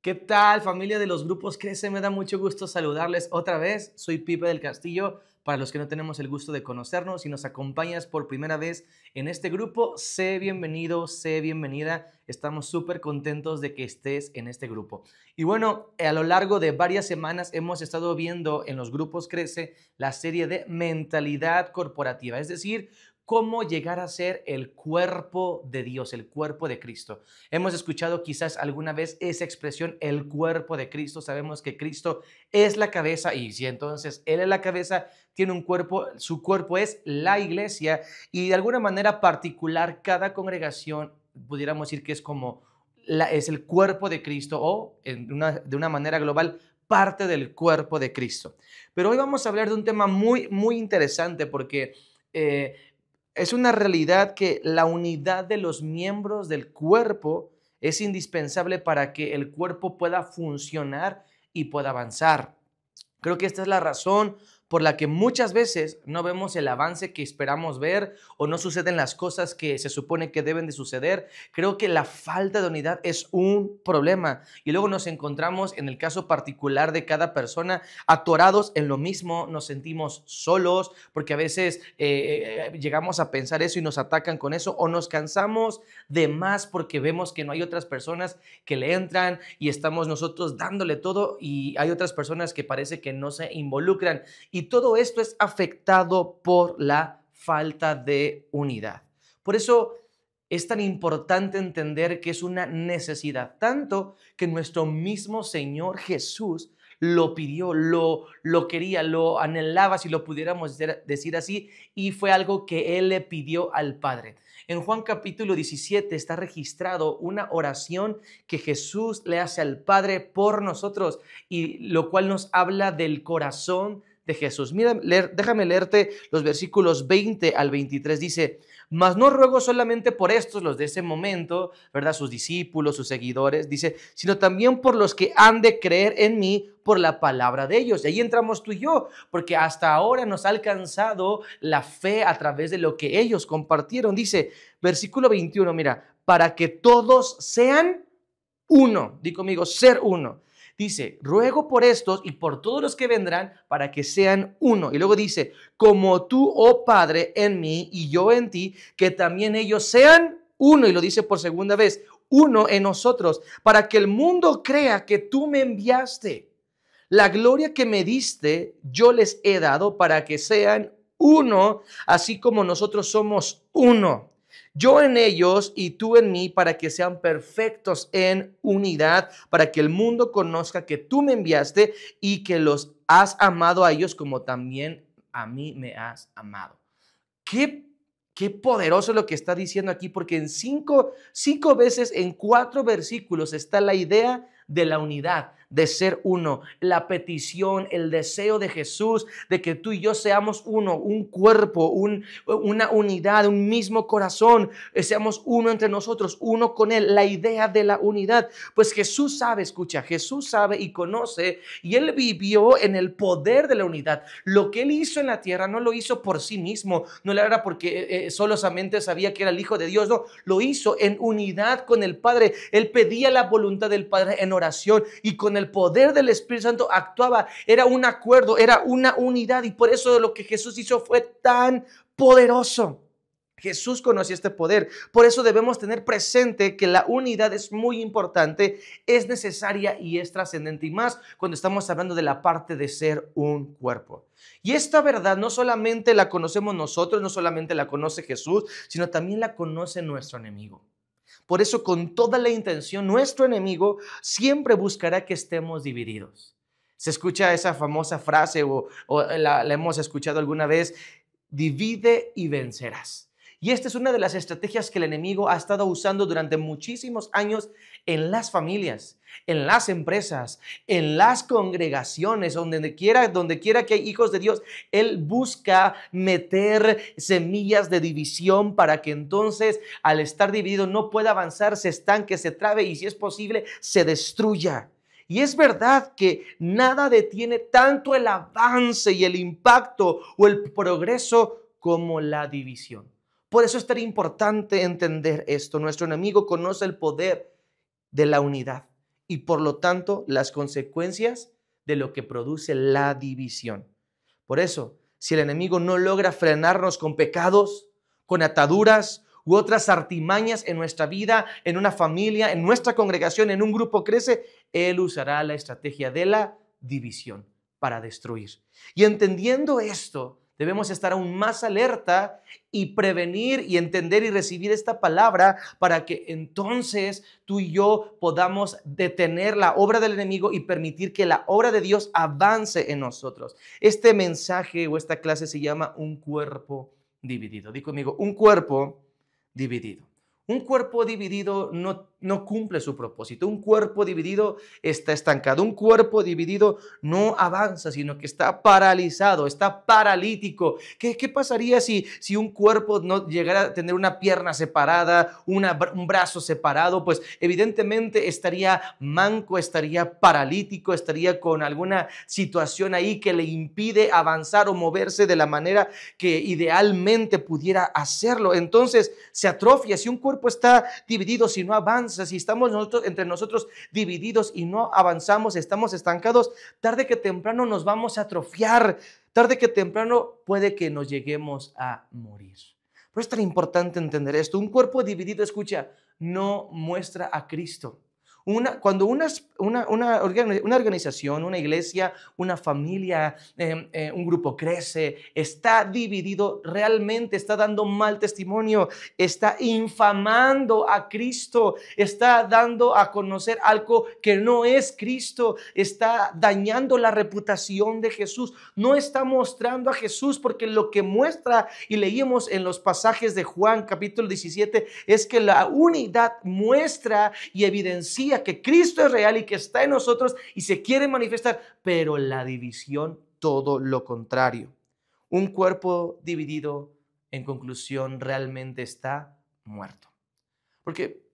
¿Qué tal, familia de los grupos Crece? Me da mucho gusto saludarles otra vez. Soy Pipe del Castillo. Para los que no tenemos el gusto de conocernos, si nos acompañas por primera vez en este grupo, sé bienvenido, sé bienvenida. Estamos súper contentos de que estés en este grupo. Y bueno, a lo largo de varias semanas hemos estado viendo en los grupos Crece la serie de mentalidad corporativa, es decir, cómo llegar a ser el cuerpo de Dios, el cuerpo de Cristo. Hemos escuchado quizás alguna vez esa expresión, el cuerpo de Cristo. Sabemos que Cristo es la cabeza y si entonces Él es la cabeza, tiene un cuerpo, su cuerpo es la iglesia y de alguna manera particular cada congregación, pudiéramos decir que es como es el cuerpo de Cristo o de una manera global, parte del cuerpo de Cristo. Pero hoy vamos a hablar de un tema muy interesante porque es una realidad que la unidad de los miembros del cuerpo es indispensable para que el cuerpo pueda funcionar y pueda avanzar. Creo que esta es la razón por la que muchas veces no vemos el avance que esperamos ver o no suceden las cosas que se supone que deben de suceder. Creo que la falta de unidad es un problema y luego nos encontramos en el caso particular de cada persona atorados en lo mismo, nos sentimos solos porque a veces llegamos a pensar eso y nos atacan con eso o nos cansamos de más porque vemos que no hay otras personas que le entran y estamos nosotros dándole todo y hay otras personas que parece que no se involucran. Y todo esto es afectado por la falta de unidad. Por eso es tan importante entender que es una necesidad, tanto que nuestro mismo Señor Jesús lo pidió, lo quería, lo anhelaba, si lo pudiéramos decir así, y fue algo que Él le pidió al Padre. En Juan capítulo 17 está registrado una oración que Jesús le hace al Padre por nosotros, y lo cual nos habla del corazón de Jesús. Mira, déjame leerte los versículos 20 al 23. Dice: mas no ruego solamente por estos, los de ese momento, ¿verdad? Sus discípulos, sus seguidores, dice, sino también por los que han de creer en mí por la palabra de ellos. Y ahí entramos tú y yo, porque hasta ahora nos ha alcanzado la fe a través de lo que ellos compartieron. Dice, versículo 21, mira, para que todos sean uno. Di conmigo, ser uno. Dice, ruego por estos y por todos los que vendrán para que sean uno. Y luego dice, como tú, oh Padre, en mí y yo en ti, que también ellos sean uno. Y lo dice por segunda vez, uno en nosotros, para que el mundo crea que tú me enviaste. La gloria que me diste, yo les he dado para que sean uno, así como nosotros somos uno. Yo en ellos y tú en mí, para que sean perfectos en unidad, para que el mundo conozca que tú me enviaste y que los has amado a ellos como también a mí me has amado. Qué poderoso lo que está diciendo aquí, porque en cinco veces en 4 versículos está la idea de la unidad, de ser uno, la petición, el deseo de Jesús de que tú y yo seamos uno, un cuerpo, una unidad, un mismo corazón, seamos uno entre nosotros, uno con Él, la idea de la unidad. Pues Jesús sabe, escucha, Jesús sabe y conoce, y Él vivió en el poder de la unidad. Lo que Él hizo en la tierra no lo hizo por sí mismo, no lo era porque solamente sabía que era el Hijo de Dios, no, lo hizo en unidad con el Padre. Él pedía la voluntad del Padre en oración y con el poder del Espíritu Santo actuaba. Era un acuerdo, era una unidad, y por eso lo que Jesús hizo fue tan poderoso. Jesús conocía este poder. Por eso debemos tener presente que la unidad es muy importante, es necesaria y es trascendente, y más cuando estamos hablando de la parte de ser un cuerpo. Y esta verdad no solamente la conocemos nosotros, no solamente la conoce Jesús, sino también la conoce nuestro enemigo. Por eso, con toda la intención, nuestro enemigo siempre buscará que estemos divididos. Se escucha esa famosa frase o la hemos escuchado alguna vez: divide y vencerás. Y esta es una de las estrategias que el enemigo ha estado usando durante muchísimos años en las familias, en las empresas, en las congregaciones, donde quiera que hay hijos de Dios. Él busca meter semillas de división para que entonces, al estar dividido, no pueda avanzar, se estanque, se trabe y, si es posible, se destruya. Y es verdad que nada detiene tanto el avance y el impacto o el progreso como la división. Por eso es tan importante entender esto. Nuestro enemigo conoce el poder de la unidad y por lo tanto las consecuencias de lo que produce la división. Por eso, si el enemigo no logra frenarnos con pecados, con ataduras u otras artimañas en nuestra vida, en una familia, en nuestra congregación, en un grupo crece, él usará la estrategia de la división para destruir. Y entendiendo esto, debemos estar aún más alerta y prevenir y entender y recibir esta palabra para que entonces tú y yo podamos detener la obra del enemigo y permitir que la obra de Dios avance en nosotros. Este mensaje o esta clase se llama un cuerpo dividido. Di conmigo, un cuerpo dividido. Un cuerpo dividido no cumple su propósito. Un cuerpo dividido está estancado. Un cuerpo dividido no avanza, sino que está paralizado, está paralítico. ¿Qué pasaría si un cuerpo no llegara a tener una pierna separada, un brazo separado? Pues evidentemente estaría manco, estaría paralítico, estaría con alguna situación ahí que le impide avanzar o moverse de la manera que idealmente pudiera hacerlo. Entonces se atrofia. Si un cuerpo está dividido, si no avanza, si estamos entre nosotros divididos y no avanzamos, estamos estancados, tarde que temprano nos vamos a atrofiar, tarde que temprano puede que nos lleguemos a morir. Pero es tan importante entender esto. Un cuerpo dividido, escucha, no muestra a Cristo. Cuando una organización, una iglesia, una familia, un grupo crece, está dividido, realmente está dando mal testimonio, está infamando a Cristo, está dando a conocer algo que no es Cristo, está dañando la reputación de Jesús, no está mostrando a Jesús, porque lo que muestra, y leímos en los pasajes de Juan capítulo 17, es que la unidad muestra y evidencia que Cristo es real y que está en nosotros y se quiere manifestar, pero la división todo lo contrario. Un cuerpo dividido, en conclusión, realmente está muerto. Porque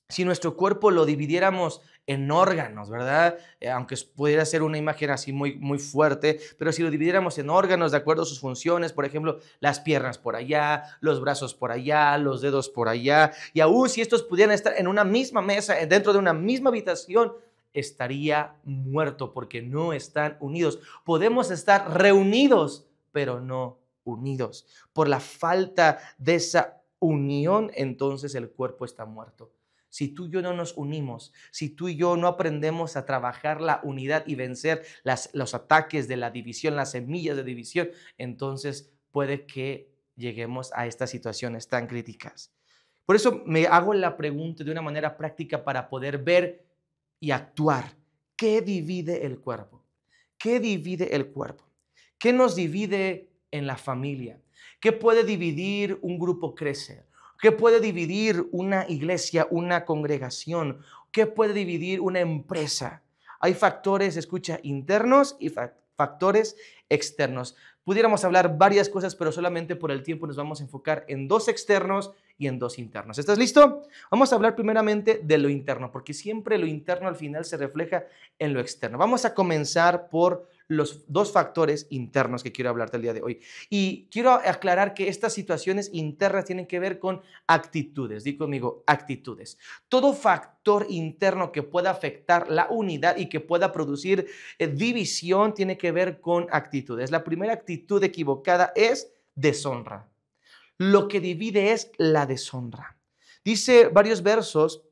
si nuestro cuerpo lo dividiéramos en órganos, ¿verdad? Aunque pudiera ser una imagen así muy fuerte, pero si lo dividiéramos en órganos de acuerdo a sus funciones, por ejemplo, las piernas por allá, los brazos por allá, los dedos por allá, y aún si estos pudieran estar en una misma mesa, dentro de una misma habitación, estaría muerto porque no están unidos. Podemos estar reunidos, pero no unidos. Por la falta de esa unión, entonces el cuerpo está muerto. Si tú y yo no nos unimos, si tú y yo no aprendemos a trabajar la unidad y vencer los ataques de la división, las semillas de división, entonces puede que lleguemos a estas situaciones tan críticas. Por eso me hago la pregunta de una manera práctica para poder ver y actuar. ¿Qué divide el cuerpo? ¿Qué divide el cuerpo? ¿Qué nos divide en la familia? ¿Qué puede dividir un grupo crecer? ¿Qué puede dividir una iglesia, una congregación? ¿Qué puede dividir una empresa? Hay factores, escucha, internos y factores externos. Pudiéramos hablar varias cosas, pero solamente por el tiempo nos vamos a enfocar en dos externos y en dos internos. ¿Estás listo? Vamos a hablar primeramente de lo interno, porque siempre lo interno al final se refleja en lo externo. Vamos a comenzar por los dos factores internos que quiero hablarte el día de hoy. Y quiero aclarar que estas situaciones internas tienen que ver con actitudes. Di conmigo, actitudes. Todo factor interno que pueda afectar la unidad y que pueda producir división tiene que ver con actitudes. La primera actitud equivocada es deshonra. Lo que divide es la deshonra. Dice varios versos,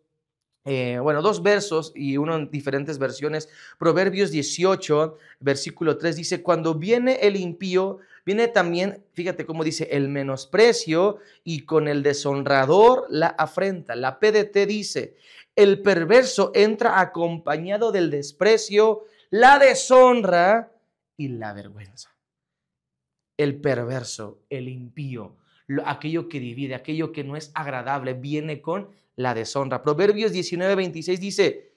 dos versos y uno en diferentes versiones. Proverbios 18, versículo 3 dice: cuando viene el impío, viene también, fíjate cómo dice, el menosprecio, y con el deshonrador la afrenta. La PDT dice: el perverso entra acompañado del desprecio, la deshonra y la vergüenza. El perverso, el impío, aquello que divide, aquello que no es agradable, viene con la deshonra. Proverbios 19:26 dice: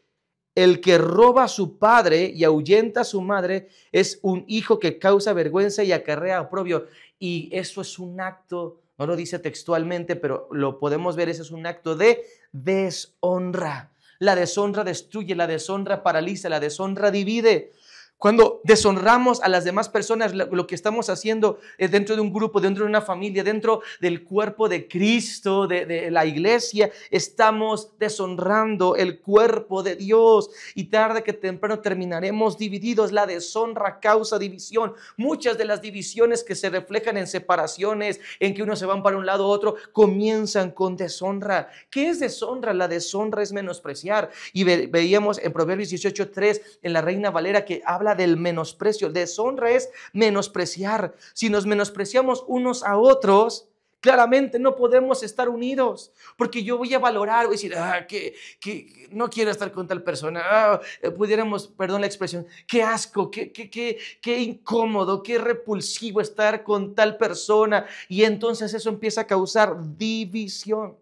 el que roba a su padre y ahuyenta a su madre es un hijo que causa vergüenza y acarrea oprobio. Y eso es un acto, no lo dice textualmente, pero lo podemos ver, ese es un acto de deshonra. La deshonra destruye, la deshonra paraliza, la deshonra divide. Cuando deshonramos a las demás personas, lo que estamos haciendo dentro de un grupo, dentro de una familia, dentro del cuerpo de Cristo, de la iglesia, estamos deshonrando el cuerpo de Dios y tarde que temprano terminaremos divididos. La deshonra causa división. Muchas de las divisiones que se reflejan en separaciones, en que unos se van para un lado u otro, comienzan con deshonra. ¿Qué es deshonra? La deshonra es menospreciar. Y veíamos en Proverbios 18:3 en la Reina Valera que habla del menosprecio. Deshonra es menospreciar. Si nos menospreciamos unos a otros, claramente no podemos estar unidos, porque yo voy a valorar, voy a decir, que no quiero estar con tal persona, pudiéramos, perdón la expresión, qué asco, qué incómodo, qué repulsivo estar con tal persona, y entonces eso empieza a causar división.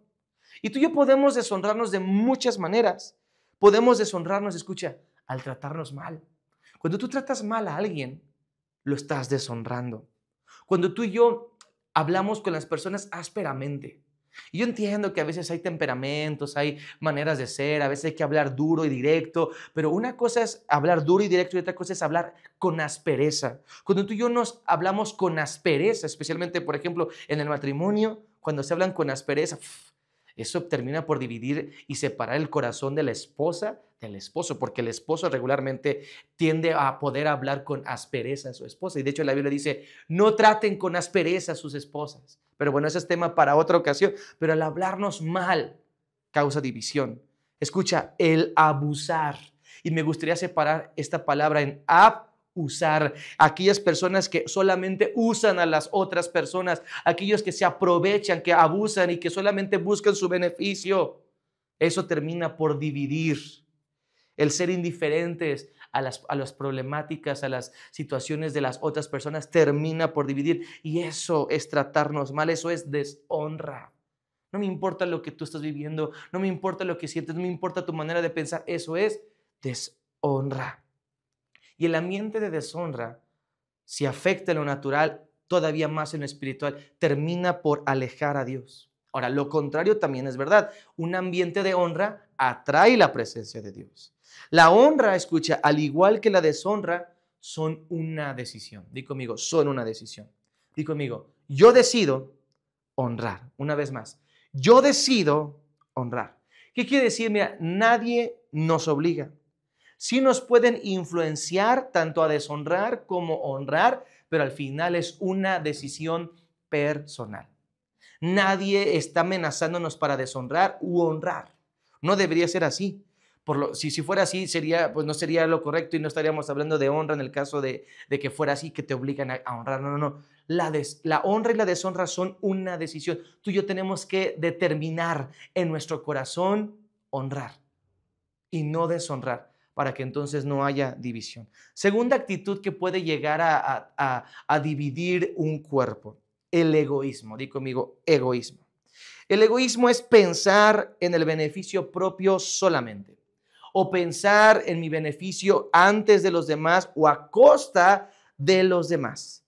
Y tú y yo podemos deshonrarnos de muchas maneras. Podemos deshonrarnos, escucha, al tratarnos mal. Cuando tú tratas mal a alguien, lo estás deshonrando. Cuando tú y yo hablamos con las personas ásperamente. Y yo entiendo que a veces hay temperamentos, hay maneras de ser, a veces hay que hablar duro y directo, pero una cosa es hablar duro y directo y otra cosa es hablar con aspereza. Cuando tú y yo nos hablamos con aspereza, especialmente, por ejemplo, en el matrimonio, cuando se hablan con aspereza, eso termina por dividir y separar el corazón de la esposa del esposo, porque el esposo regularmente tiende a poder hablar con aspereza a su esposa. Y de hecho la Biblia dice, no traten con aspereza a sus esposas. Pero bueno, ese es tema para otra ocasión. Pero al hablarnos mal causa división. Escucha, el abusar. Y me gustaría separar esta palabra en usar, aquellas personas que solamente usan a las otras personas, aquellos que se aprovechan, que abusan y que solamente buscan su beneficio. Eso termina por dividir. El ser indiferentes a las problemáticas, a las situaciones de las otras personas termina por dividir, y eso es tratarnos mal, eso es deshonra. No me importa lo que tú estás viviendo, no me importa lo que sientes, no me importa tu manera de pensar, eso es deshonra. Y el ambiente de deshonra, si afecta en lo natural, todavía más en lo espiritual, termina por alejar a Dios. Ahora, lo contrario también es verdad. Un ambiente de honra atrae la presencia de Dios. La honra, escucha, al igual que la deshonra, son una decisión. Di conmigo, son una decisión. Di conmigo, yo decido honrar. Una vez más, yo decido honrar. ¿Qué quiere decir? Mira, nadie nos obliga. Sí nos pueden influenciar tanto a deshonrar como honrar, pero al final es una decisión personal. Nadie está amenazándonos para deshonrar u honrar. No debería ser así. Si fuera así, pues no sería lo correcto y no estaríamos hablando de honra en el caso de que fuera así, que te obligan a honrar. No, no, no. La honra y la deshonra son una decisión. Tú y yo tenemos que determinar en nuestro corazón honrar y no deshonrar, para que entonces no haya división. Segunda actitud que puede llegar a dividir un cuerpo, el egoísmo. Di conmigo, egoísmo. El egoísmo es pensar en el beneficio propio solamente, o pensar en mi beneficio antes de los demás o a costa de los demás.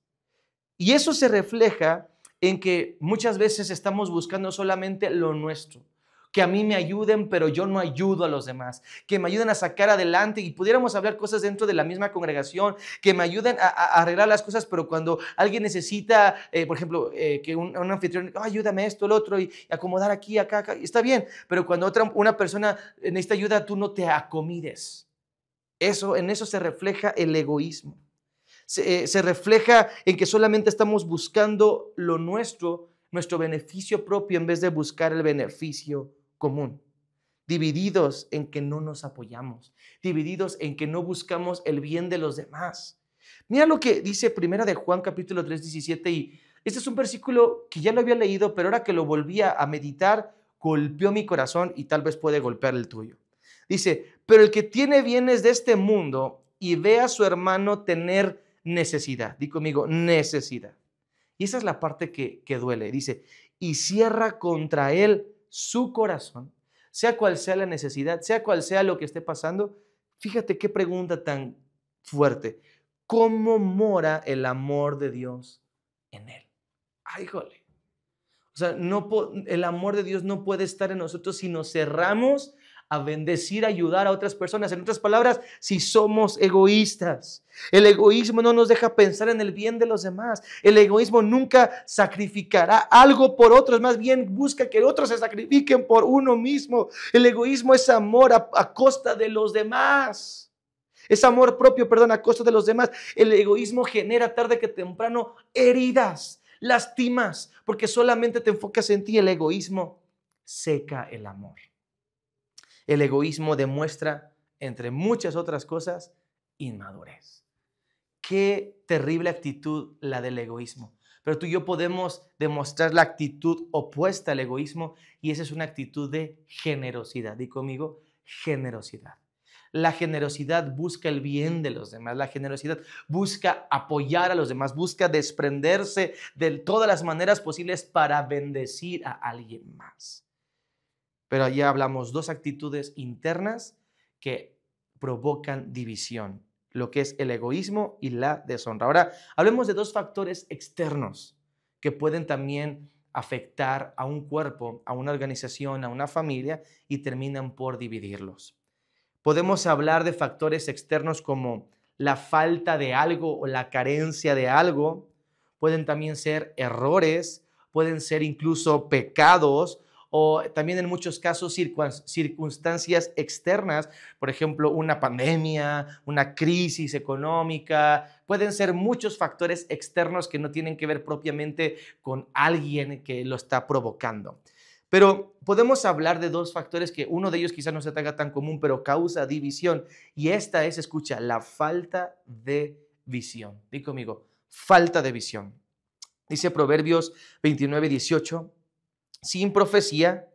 Y eso se refleja en que muchas veces estamos buscando solamente lo nuestro. Que a mí me ayuden, pero yo no ayudo a los demás. Que me ayuden a sacar adelante, y pudiéramos hablar cosas dentro de la misma congregación, que me ayuden a arreglar las cosas, pero cuando alguien necesita, por ejemplo, que un anfitrión, ayúdame esto, el otro, y acomodar aquí, acá, está bien, pero cuando una persona necesita ayuda, tú no te acomides. En eso se refleja el egoísmo. Se refleja en que solamente estamos buscando lo nuestro beneficio propio, en vez de buscar el beneficio común. Divididos en que no nos apoyamos, divididos en que no buscamos el bien de los demás. Mira lo que dice Primera de Juan capítulo 3, 17, y este es un versículo que ya lo había leído, pero ahora que lo volvía a meditar, golpeó mi corazón y tal vez puede golpear el tuyo. Dice, pero el que tiene bienes de este mundo y ve a su hermano tener necesidad, di conmigo, necesidad. Y esa es la parte que duele. Dice, y cierra contra él su corazón, sea cual sea la necesidad, sea cual sea lo que esté pasando. Fíjate qué pregunta tan fuerte. ¿Cómo mora el amor de Dios en él? Ay, híjole. O sea, el amor de Dios no puede estar en nosotros si nos cerramos a bendecir, a ayudar a otras personas. En otras palabras, si somos egoístas, el egoísmo no nos deja pensar en el bien de los demás. El egoísmo nunca sacrificará algo por otros, más bien busca que otros se sacrifiquen por uno mismo. El egoísmo es amor a costa de los demás. Es amor propio, perdón, a costa de los demás. El egoísmo genera tarde que temprano heridas, lastimas, porque solamente te enfocas en ti. El egoísmo seca el amor. El egoísmo demuestra, entre muchas otras cosas, inmadurez. Qué terrible actitud la del egoísmo. Pero tú y yo podemos demostrar la actitud opuesta al egoísmo, y esa es una actitud de generosidad. Di conmigo, generosidad. La generosidad busca el bien de los demás. La generosidad busca apoyar a los demás, busca desprenderse de todas las maneras posibles para bendecir a alguien más. Pero allí hablamos dos actitudes internas que provocan división, lo que es el egoísmo y la deshonra. Ahora, hablemos de dos factores externos que pueden también afectar a un cuerpo, a una organización, a una familia, y terminan por dividirlos. Podemos hablar de factores externos como la falta de algo o la carencia de algo. Pueden también ser errores, pueden ser incluso pecados, o también en muchos casos circunstancias externas, por ejemplo, una pandemia, una crisis económica. Pueden ser muchos factores externos que no tienen que ver propiamente con alguien que lo está provocando. Pero podemos hablar de dos factores que uno de ellos quizás no se te haga tan común, pero causa división. Y esta es, escucha, la falta de visión. Di conmigo, falta de visión. Dice Proverbios 29:18. Sin profecía,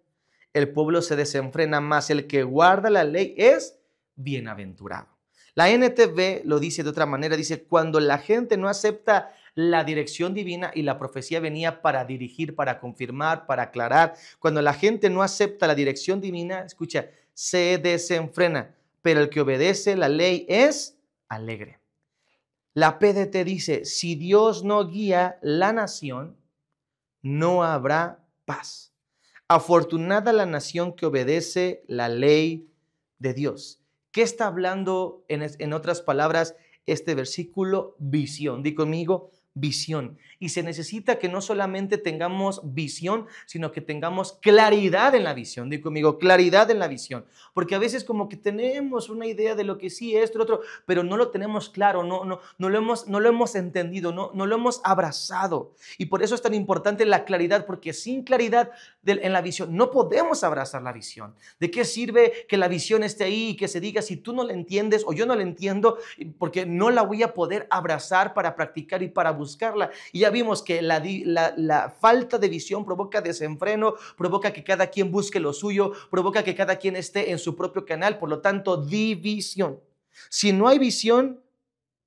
el pueblo se desenfrena, mas el que guarda la ley es bienaventurado. La NTV lo dice de otra manera, dice, cuando la gente no acepta la dirección divina, y la profecía venía para dirigir, para confirmar, para aclarar, cuando la gente no acepta la dirección divina, escucha, se desenfrena, pero el que obedece la ley es alegre. La PDT dice, si Dios no guía la nación, no habrá paz. Afortunada la nación que obedece la ley de Dios. ¿Qué está hablando en otras palabras este versículo? Visión. Di conmigo, visión. Y se necesita que no solamente tengamos visión, sino que tengamos claridad en la visión. Di conmigo, claridad en la visión. Porque a veces como que tenemos una idea de lo que sí, esto, lo otro, pero no lo tenemos claro, no lo hemos entendido, no lo hemos abrazado. Y por eso es tan importante la claridad, porque sin claridad en la visión no podemos abrazar la visión. ¿De qué sirve que la visión esté ahí y que se diga si tú no la entiendes o yo no la entiendo? Porque no la voy a poder abrazar para practicar y para buscarla. Y ya vimos que la falta de visión provoca desenfreno, provoca que cada quien busque lo suyo, provoca que cada quien esté en su propio canal, por lo tanto, división. Si no hay visión,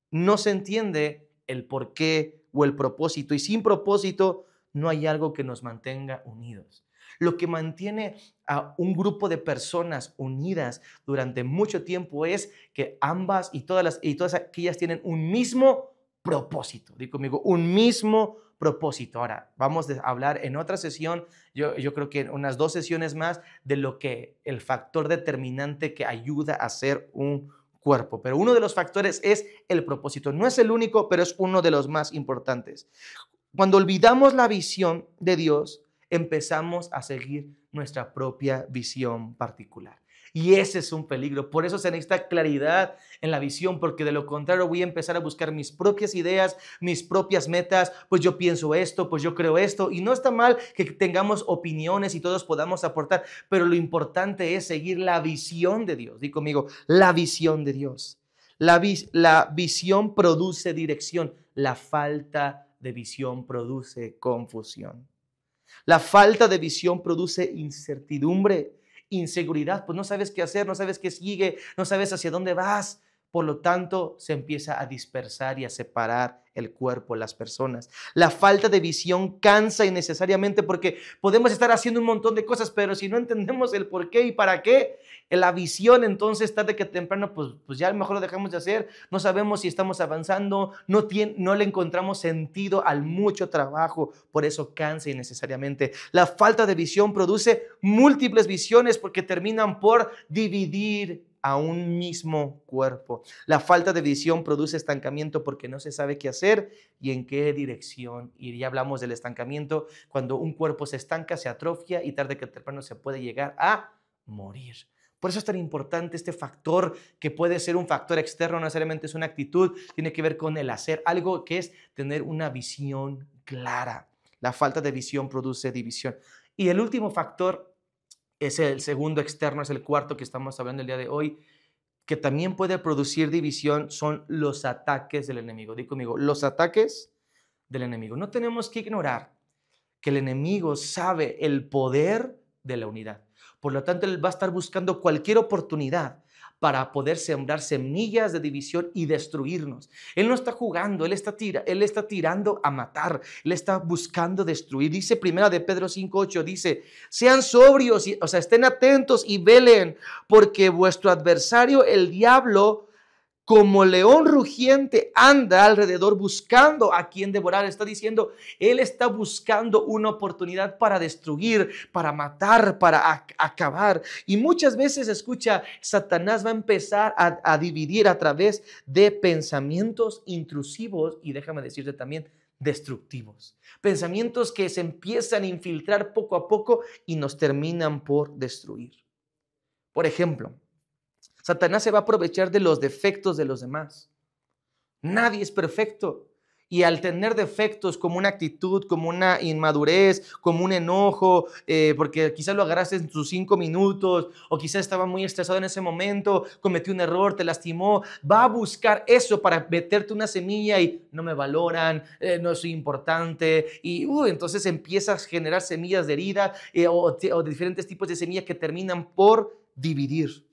no se entiende el porqué o el propósito, y sin propósito no hay algo que nos mantenga unidos. Lo que mantiene a un grupo de personas unidas durante mucho tiempo es que ambas y todas aquellas tienen un mismo propósito. Di conmigo, un mismo propósito. Ahora, vamos a hablar en otra sesión, yo creo que en unas 2 sesiones más, de lo que el factor determinante que ayuda a ser un cuerpo. Pero uno de los factores es el propósito. No es el único, pero es uno de los más importantes. Cuando olvidamos la visión de Dios, empezamos a seguir nuestra propia visión particular. Y ese es un peligro. Por eso se necesita claridad en la visión, porque de lo contrario voy a empezar a buscar mis propias ideas, mis propias metas. Pues yo pienso esto, pues yo creo esto. Y no está mal que tengamos opiniones y todos podamos aportar, pero lo importante es seguir la visión de Dios. Di conmigo, la visión de Dios. La visión produce dirección. La falta de visión produce confusión. La falta de visión produce incertidumbre, inseguridad, pues no sabes qué hacer, no sabes qué sigue, no sabes hacia dónde vas. Por lo tanto, se empieza a dispersar y a separar el cuerpo, las personas. La falta de visión cansa innecesariamente porque podemos estar haciendo un montón de cosas, pero si no entendemos el por qué y para qué, la visión, entonces tarde que temprano, pues ya a lo mejor lo dejamos de hacer. No sabemos si estamos avanzando, no le encontramos sentido al mucho trabajo. Por eso cansa innecesariamente. La falta de visión produce múltiples visiones porque terminan por dividir a un mismo cuerpo. La falta de visión produce estancamiento porque no se sabe qué hacer y en qué dirección ir. Ya hablamos del estancamiento. Cuando un cuerpo se estanca, se atrofia y tarde que temprano se puede llegar a morir. Por eso es tan importante este factor que puede ser un factor externo, no necesariamente es una actitud, tiene que ver con el hacer, algo que es tener una visión clara. La falta de visión produce división. Y el último factor es el segundo externo, es el cuarto que estamos hablando el día de hoy, que también puede producir división, son los ataques del enemigo. Di conmigo, los ataques del enemigo. No tenemos que ignorar que el enemigo sabe el poder de la unidad. Por lo tanto, él va a estar buscando cualquier oportunidad para poder sembrar semillas de división y destruirnos. Él no está jugando, él está tirando a matar, él está buscando destruir. Dice primera de Pedro 5:8, dice, sean sobrios, o sea, estén atentos y velen, porque vuestro adversario, el diablo, como león rugiente, anda alrededor buscando a quien devorar. Está diciendo, él está buscando una oportunidad para destruir, para matar, para acabar. Y muchas veces, escucha, Satanás va a empezar a dividir a través de pensamientos intrusivos y déjame decirte también destructivos. Pensamientos que se empiezan a infiltrar poco a poco y nos terminan por destruir. Por ejemplo, Satanás se va a aprovechar de los defectos de los demás. Nadie es perfecto. Y al tener defectos como una actitud, como una inmadurez, como un enojo, porque quizás lo agarraste en tus 5 minutos o quizás estaba muy estresado en ese momento, cometió un error, te lastimó, va a buscar eso para meterte una semilla y no me valoran, no soy importante y entonces empiezas a generar semillas de herida o diferentes tipos de semillas que terminan por dividir.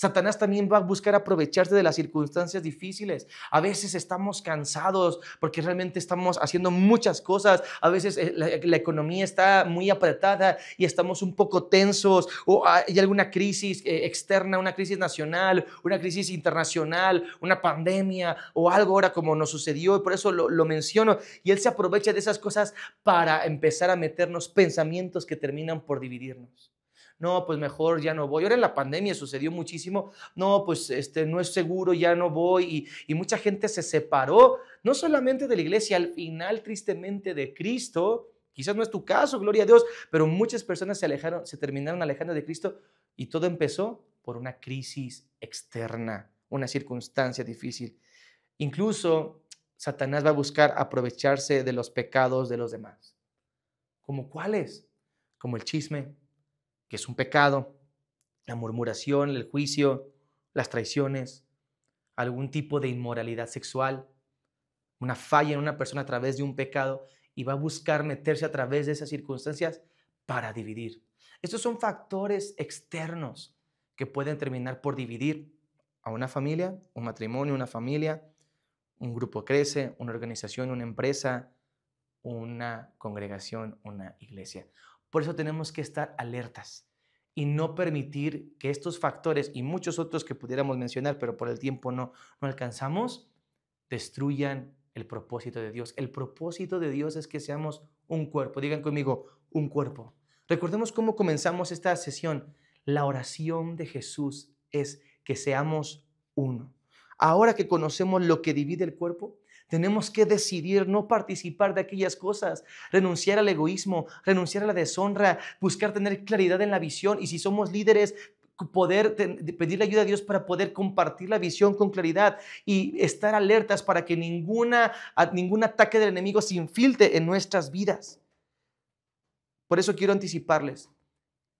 Satanás también va a buscar aprovecharse de las circunstancias difíciles. A veces estamos cansados porque realmente estamos haciendo muchas cosas. A veces la economía está muy apretada y estamos un poco tensos o hay alguna crisis externa, una crisis nacional, una crisis internacional, una pandemia o algo ahora como nos sucedió y por eso lo menciono. Y él se aprovecha de esas cosas para empezar a meternos pensamientos que terminan por dividirnos. No, pues mejor ya no voy. Ahora en la pandemia sucedió muchísimo. No, pues no es seguro, ya no voy. Y mucha gente se separó, no solamente de la iglesia, al final tristemente de Cristo. Quizás no es tu caso, gloria a Dios, pero muchas personas se terminaron alejando de Cristo y todo empezó por una crisis externa, una circunstancia difícil. Incluso Satanás va a buscar aprovecharse de los pecados de los demás. ¿Cómo cuáles? Como el chisme, que es un pecado, la murmuración, el juicio, las traiciones, algún tipo de inmoralidad sexual, una falla en una persona a través de un pecado y va a buscar meterse a través de esas circunstancias para dividir. Estos son factores externos que pueden terminar por dividir a una familia, un matrimonio, una familia, un grupo crece, una organización, una empresa, una congregación, una iglesia. Por eso tenemos que estar alertas y no permitir que estos factores y muchos otros que pudiéramos mencionar, pero por el tiempo no alcanzamos, destruyan el propósito de Dios. El propósito de Dios es que seamos un cuerpo. Digan conmigo, un cuerpo. Recordemos cómo comenzamos esta sesión. La oración de Jesús es que seamos uno. Ahora que conocemos lo que divide el cuerpo, tenemos que decidir no participar de aquellas cosas, renunciar al egoísmo, renunciar a la deshonra, buscar tener claridad en la visión y si somos líderes, poder pedirle ayuda a Dios para poder compartir la visión con claridad y estar alertas para que ningún ataque del enemigo se infiltre en nuestras vidas. Por eso quiero anticiparles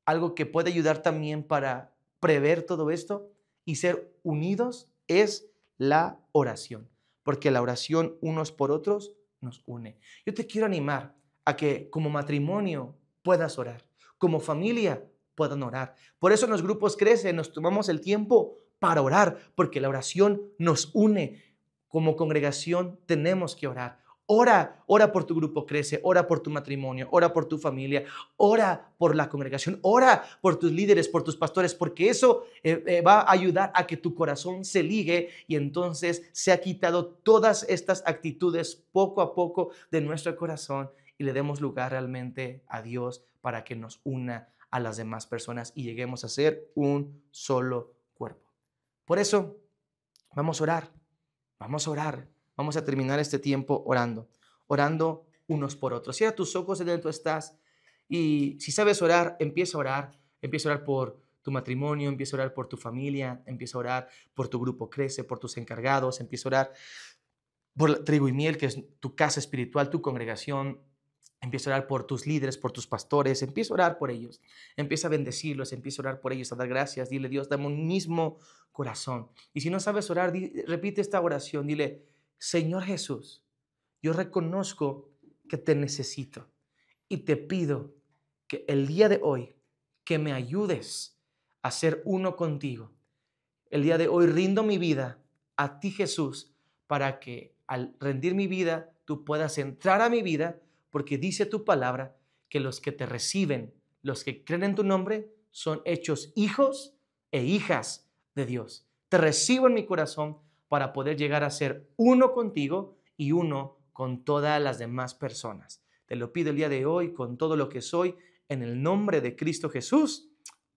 algo que puede ayudar también para prever todo esto y ser unidos es la oración. Porque la oración unos por otros nos une. Yo te quiero animar a que como matrimonio puedas orar, como familia puedan orar. Por eso en los grupos Crece nos tomamos el tiempo para orar, porque la oración nos une. Como congregación tenemos que orar. Ora por tu grupo Crece, ora por tu matrimonio, ora por tu familia, ora por la congregación, ora por tus líderes, por tus pastores, porque eso va a ayudar a que tu corazón se ligue y entonces se ha quitado todas estas actitudes poco a poco de nuestro corazón y le demos lugar realmente a Dios para que nos una a las demás personas y lleguemos a ser un solo cuerpo. Por eso, vamos a orar, vamos a orar. Vamos a terminar este tiempo orando unos por otros. Cierra tus ojos en donde tú estás y si sabes orar, empieza a orar por tu matrimonio, empieza a orar por tu familia, empieza a orar por tu grupo Crece, por tus encargados, empieza a orar por Trigo y Miel, que es tu casa espiritual, tu congregación. Empieza a orar por tus líderes, por tus pastores, empieza a orar por ellos, empieza a bendecirlos, empieza a orar por ellos, a dar gracias, dile Dios, dame un mismo corazón. Y si no sabes orar, repite esta oración, dile, Señor Jesús, yo reconozco que te necesito y te pido que el día de hoy, que me ayudes a ser uno contigo. El día de hoy rindo mi vida a ti, Jesús, para que al rendir mi vida, tú puedas entrar a mi vida, porque dice tu palabra que los que te reciben, los que creen en tu nombre, son hechos hijos e hijas de Dios. Te recibo en mi corazón para poder llegar a ser uno contigo y uno con todas las demás personas. Te lo pido el día de hoy con todo lo que soy, en el nombre de Cristo Jesús.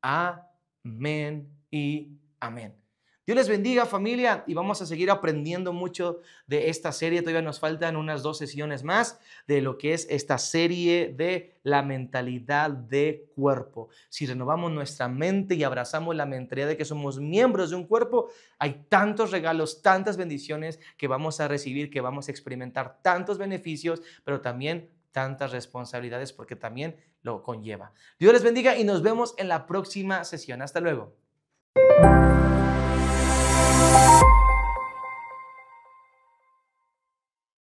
Amén y amén. Dios les bendiga, familia, y vamos a seguir aprendiendo mucho de esta serie. Todavía nos faltan unas 2 sesiones más de lo que es esta serie de la mentalidad de cuerpo. Si renovamos nuestra mente y abrazamos la mentalidad de que somos miembros de un cuerpo, hay tantos regalos, tantas bendiciones que vamos a recibir, que vamos a experimentar tantos beneficios, pero también tantas responsabilidades porque también lo conlleva. Dios les bendiga y nos vemos en la próxima sesión. Hasta luego.